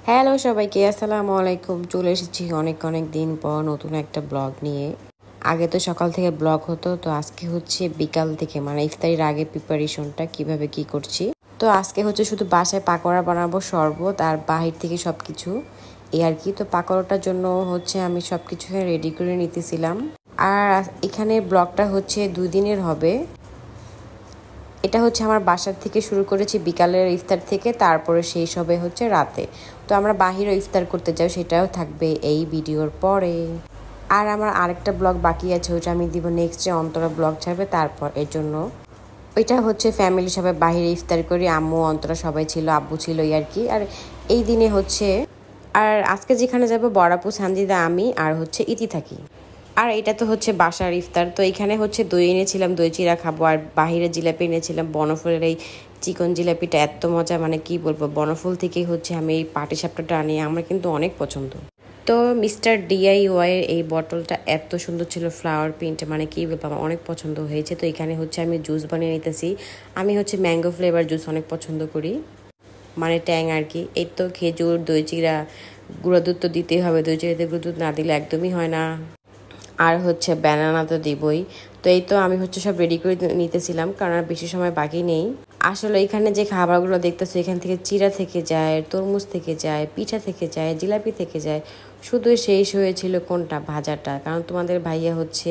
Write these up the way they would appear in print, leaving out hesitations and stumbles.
Hello সবাইকে, আসসালামু আলাইকুম। চলে এসেছি অনেক অনেক দিন পর নতুন একটা ব্লগ নিয়ে। আগে তো সকাল থেকে ব্লগ হতো, তো আজকে হচ্ছে বিকাল থেকে, মানে ইফতারির আগে প্রিপারেশনটা কিভাবে কি করছি। তো আজকে হচ্ছে শুধু বাসায় পাকোড়া বানাবো, শরবত আর বাহির থেকে সব কিছু এই আর কি। তো পাকোড়াটার জন্য হচ্ছে আমি সব কিছু রেডি করে নিতেছিলাম। আর এখানে ব্লগটা হচ্ছে 2 দিনের হবে। এটা হচ্ছে আমার বাসার থেকে শুরু করেছি বিকালের ইফতার থেকে, তারপরে সেই সবে হচ্ছে রাতে। তো আমরা বাহিরে ইফতার করতে যাই, সেটাও থাকবে এই ভিডিওর পরে। আর আমার আরেকটা ব্লগ বাকি আছে, ওইটা আমি দিব নেক্সট যে অন্তরা ব্লগ ছাড়বে তারপর। এর জন্য ওইটা হচ্ছে ফ্যামিলি সবাই বাহিরে ইফতার করি, আম্মু অন্তরা সবাই ছিল, আব্বু ছিল এই আর কি। আর এই দিনে হচ্ছে, আর আজকে যেখানে যাবো বড়াপু, সানজিদা, আমি আর হচ্ছে ইতি থাকি। আর এটা তো হচ্ছে বাসার ইফতার। তো এখানে হচ্ছে দই এনেছিলাম, দই চিরা খাবো। আর বাহিরে জিলাপি এনেছিলাম, বনফুলের এই চিকন জিলাপিটা এত মজা, মানে কি বলবো। বনফুল থেকেই হচ্ছে আমি এই পাটিসাপটাটা আনি, আমার কিন্তু অনেক পছন্দ। তো মিস্টার DIY এর এই বটলটা এত সুন্দর ছিল, ফ্লাওয়ার প্রিন্ট, মানে কি বলবো, আমার অনেক পছন্দ হয়েছে। তো এখানে হচ্ছে আমি জুস বানিয়ে নিতেছি। আমি হচ্ছে ম্যাঙ্গো ফ্লেভার জুস অনেক পছন্দ করি, মানে ট্যাং আর কি। এই তো খেজুর, দই চিরা, গুঁড়ো দুধ তো দিতেই হবে, দই চিরাতে গুঁড়ো দুধ না দিলে একদমই হয় না। আর হচ্ছে ব্যানানা তো দিবই। তো এই তো আমি হচ্ছে সব রেডি করে নিতেছিলাম, কারণ আর বেশি সময় বাকি নেই। আসলে এখানে যে খাবারগুলো দেখতেছো, এখান থেকে চিরা থেকে যায়, তরমুজ থেকে যায়, পিঠা থেকে যায়, জিলাপি থেকে যায়। শুধু শেষ হয়েছিল কোনটা, ভাজাটা। কারণ তোমাদের ভাইয়া হচ্ছে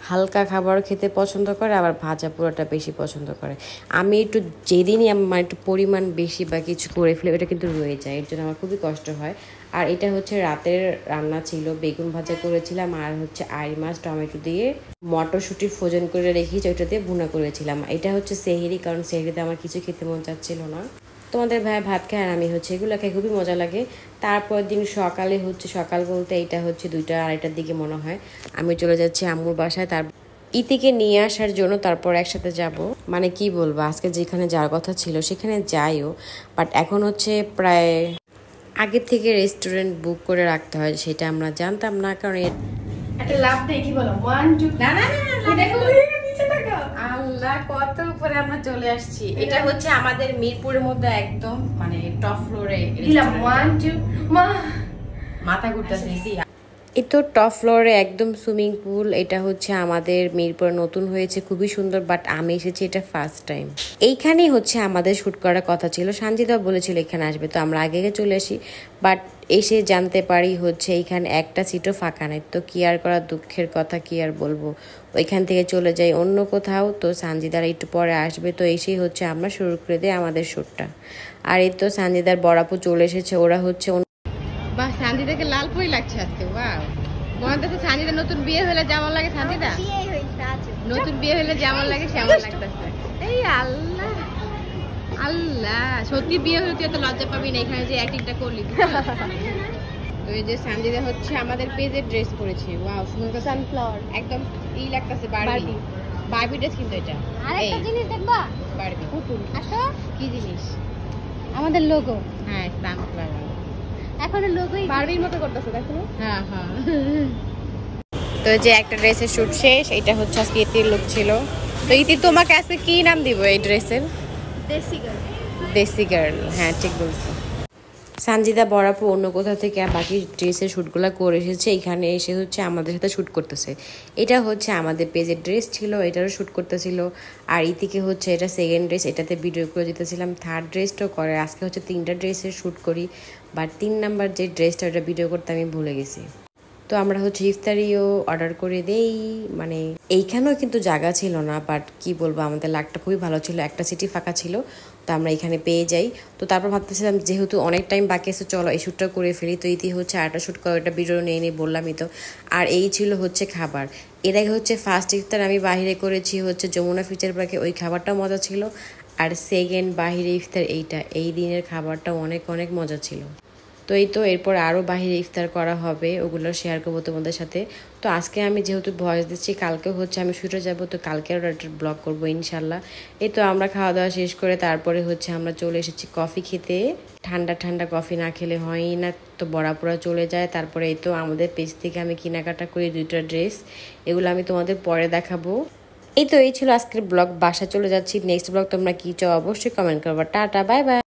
হালকা খাবার খেতে পছন্দ করে, আবার ভাজা পুরোটা বেশি পছন্দ করে। আমি একটু যেদিনই আমার একটু পরিমাণ বেশি বা কিছু করে ফেলে, ওটা কিন্তু রয়ে যায়, এর জন্য আমার খুবই কষ্ট হয়। আর এটা হচ্ছে রাতের রান্না ছিল, বেগুন ভাজা করেছিলাম, আর হচ্ছে আইড় মাছ টমেটো দিয়ে মটরশুঁটি ফ্রোজেন করে রেখেছি, ওইটা দিয়ে ভুনা করেছিলাম। এটা হচ্ছে সেহরি, কারণ সেহরিতে আমার কিছু খেতে মন চাচ্ছিল না। তোমাদের ভাইয়া ভাত খায় আর আমি হচ্ছে এগুলো খাই, খুবই মজা লাগে। তারপর দিন সকালে হচ্ছে, সকাল বলতে এটা হচ্ছে 2টা আড়াইটার দিকে মনে হয়, আমি চলে যাচ্ছি আম্মুর বাসায় তার ইতিকে নিয়ে আসার জন্য। তারপর একসাথে যাব, মানে কি বলবো, আজকে যেখানে যাওয়ার কথা ছিল সেখানে যাইও, বাট এখন হচ্ছে প্রায় আগে থেকে রেস্টুরেন্ট বুক করে রাখতে হয়, সেটা আমরা জানতাম না। কারণ একটা লাভ দেই, কি বলো, 1 2 না না না না, দেখো নিচে তাকাও। আল্লাহ, কত উপরে আমরা চলে আসছি। এটা হচ্ছে আমাদের মিরপুরের মধ্যে একদম, মানে টপ ফ্লোরে দিলাম 1 2 মা মাথা ঘুরতেছে। এই তো টপ ফ্লোরে একদম সুইমিং পুল। এটা হচ্ছে আমাদের মিরপুর নতুন হয়েছে, খুবই সুন্দর, বাট আমি এসেছি এটা ফার্স্ট টাইম। এইখানেই হচ্ছে আমাদের শ্যুট করার কথা ছিল, সঞ্জিতা বলেছিল এখানে আসবে, তো আমরা আগে চলে আসি। বাট এসে জানতে পারি হচ্ছে এইখানে একটা সিটও ফাঁকা নেই। তো কি আর করা, দুঃখের কথা, কি আর বলবো। ওইখান থেকে চলে যাই অন্য কোথাও। তো সানজিদার একটু পরে আসবে, তো এসেই হচ্ছে আমরা শুরু করে দিই আমাদের শ্যুটটা। আর এই তো সানজিদার বড়াপু চলে এসেছে, ওরা হচ্ছে বাহ, সানজিদাকে লাল পরি লাগছে আজকে। ওয়াও, মনে হচ্ছে সানজিদা নতুন বিয়ে হলে যেমন লাগে, সানজিদা নতুন বিয়ে হলে যেমন লাগে সেমন লাগতেছে। এই আল্লাহ আল্লাহ, সত্যি বিয়ে হলে তুই এত লজ্জা পাবি না, এখানে যে অ্যাক্টিংটা করলি। তো এই যে সানজিদা হচ্ছে আমাদের পেজের ড্রেস পরেছে। ওয়াও, সুন্দর, সানফ্লাওয়ার একদম ই লাগতেছে, বারবি বারবি ড্রেস। কিন্তু এটা আরেকটা জিনিস দেখবা, বারবি পুতুল আসো। কি জিনিস? আমাদের লোগো, হ্যাঁ, সানফ্লাওয়ার এখনো লোগোই বারবির মতো করতেছে, দেখো। হ্যাঁ হ্যাঁ। তো যে একটা ড্রেসের শুট শেষ, এটা হচ্ছে আজকে ইতির লুক ছিল। তো ইতি, তোমাকে আজকে কি নাম দিব এই ড্রেসের? দেশি গার্ল। দেশি গার্ল, হ্যাঁ ঠিক বলছো। সানজিদা বড়াপু অন্য কোথাও থেকে বাকি ড্রেসের শ্যুটগুলো করে এসেছে, এখানে এসে হচ্ছে আমাদের সাথে শ্যুট করতেছে। এটা হচ্ছে আমাদের পেজের ড্রেস ছিল, এটারও শ্যুট করতেছিল। আর ইতিকে হচ্ছে এটা সেকেন্ড ড্রেস, এটাতে ভিডিও করে দিতেছিলাম। থার্ড ড্রেসটাও করে, আজকে হচ্ছে 3টা ড্রেসের শ্যুট করি, বাট 3 নাম্বার যে ড্রেসটা, ওটা ভিডিও করতে আমি ভুলে গেছি। তো আমরা হচ্ছে ইফতারিও অর্ডার করে দেই, মানে এইখানেও কিন্তু জায়গা ছিল না, বাট কি বলবো, আমাদের লাকটা খুবই ভালো ছিল, একটা সিটি ফাঁকা ছিল, তো আমরা এখানে পেয়ে যাই। তো তারপর ভাবতেছিলাম যেহেতু অনেক টাইম বাকি আছে, চলো এই শ্যুটটা করে ফেলি। তো ইতি হচ্ছে আরেকটা শ্যুট করে, ওটা ভিডিও নিয়ে বললামই তো। আর এই ছিল হচ্ছে খাবার। এর আগে হচ্ছে ফার্স্ট ইফতার আমি বাহিরে করেছি হচ্ছে যমুনা ফিচার পার্কে, ওই খাবারটা মজা ছিল। আর সেকেন্ড বাহিরে ইফতার এইটা, এই দিনের খাবারটা অনেক অনেক মজা ছিল। তো এই তো এরপর আরও বাহিরে ইফতার করা হবে, ওগুলো শেয়ার করবো তোমাদের সাথে। তো আজকে আমি যেহেতু ভয়েস দিচ্ছি, কালকে হচ্ছে আমি শুটে যাব, তো কালকে আরও একটা ব্লগ করবো ইনশাল্লাহ। এই তো আমরা খাওয়া দাওয়া শেষ করে তারপরে হচ্ছে আমরা চলে এসেছি কফি খেতে। ঠান্ডা ঠান্ডা কফি না খেলে হয়ই না, তো বড়াপড়া চলে যায়। তারপরে এই তো আমাদের পেজ থেকে আমি কেনাকাটা করি 2টা ড্রেস, এগুলো আমি তোমাদের পরে দেখাবো। এই তো এই ছিল আজকের ব্লগ, বাসা চলে যাচ্ছি। নেক্সট ব্লগ তোমরা কি চাও অবশ্যই কমেন্ট করবা। Tata, bye bye.